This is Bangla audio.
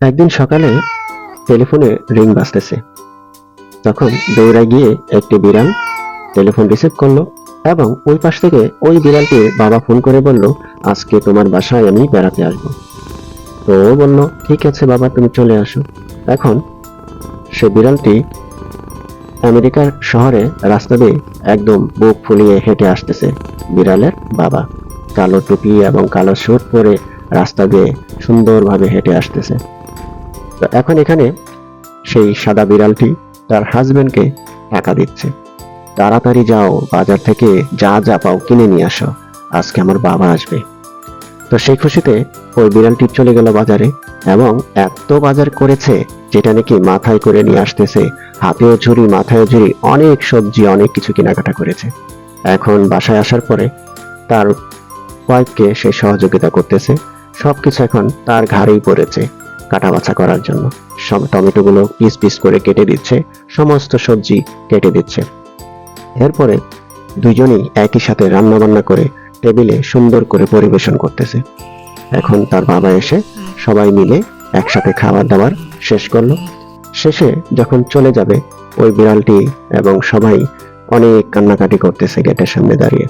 একদিন সকালে টেলিফোনে রিং বাজতেছে। তখন দৌড়ায় গিয়ে একটি বিড়াল টেলিফোন রিসিভ করলো এবং ওই পাশ থেকে ওই বিড়ালটির বাবা ফোন করে বলল, আজকে তোমার বাসায় আমি বেড়াতে আসবো। তো ও বলল, ঠিক আছে বাবা, তুমি চলে আসো। এখন সে বিড়ালটি আমেরিকার শহরে রাস্তা দিয়ে একদম বুক ফুলিয়ে হেঁটে আসতেছে। বিড়ালের বাবা কালো টুপি এবং কালো স্যুট পরে রাস্তা দিয়ে সুন্দরভাবে হেঁটে আসতেছে। তো এখন এখানে সেই সাদা বিড়ালটি তার হাজবেন্ডকে টাকা দিচ্ছে, তাড়াতাড়ি যাও, বাজার থেকে যা যা পাও কিনে নিয়ে আসো, আজকে আমার বাবা আসবে। তো সেই খুশিতে ওই বিড়ালটি চলে গেল বাজারে এবং এত বাজার করেছে যেটা নাকি মাথায় করে নিয়ে আসতেছে, হাতেও ঝুড়ি মাথায়ও ঝুড়ি, অনেক সবজি অনেক কিছু কেনাকাটা করেছে। এখন বাসায় আসার পরে তার ওয়াইফকে সে সহযোগিতা করতেছে, সবকিছু এখন তার ঘাড়েই পড়েছে কাটা বাছা করার জন্য। সব টমেটোগুলো পিস পিস করে কেটে দিচ্ছে, সমস্ত সবজি কেটে দিচ্ছে। এরপরে দুইজনেই একই সাথে রান্না বান্না করে টেবিলে সুন্দর করে পরিবেশন করতেছে। এখন তার বাবা এসে সবাই মিলে একসাথে খাবার দাবার শেষ করলো। শেষে যখন চলে যাবে, ওই বিড়ালটি এবং সবাই অনেক কান্নাকাটি করতেছে গেটের সামনে দাঁড়িয়ে।